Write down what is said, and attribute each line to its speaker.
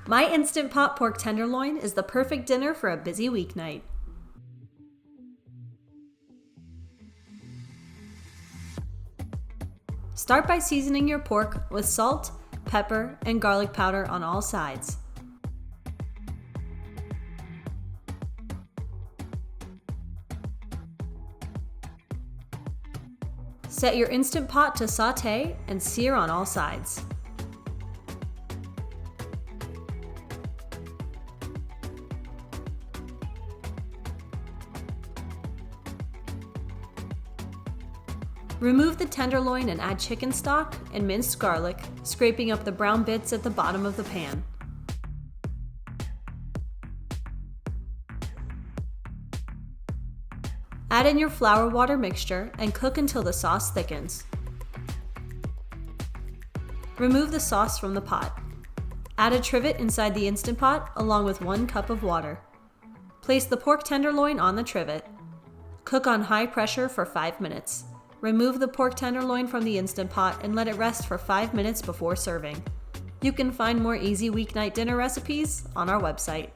Speaker 1: My Instant Pot pork tenderloin is the perfect dinner for a busy weeknight. Start by seasoning your pork with salt, pepper, and garlic powder on all sides. Set your Instant Pot to sauté and sear on all sides. Remove the tenderloin and add chicken stock and minced garlic, scraping up the brown bits at the bottom of the pan. Add in your flour water mixture and cook until the sauce thickens. Remove the sauce from the pot. Add a trivet inside the Instant Pot along with 1 cup of water. Place the pork tenderloin on the trivet. Cook on high pressure for 5 minutes. Remove the pork tenderloin from the Instant Pot and let it rest for 5 minutes before serving. You can find more easy weeknight dinner recipes on our website.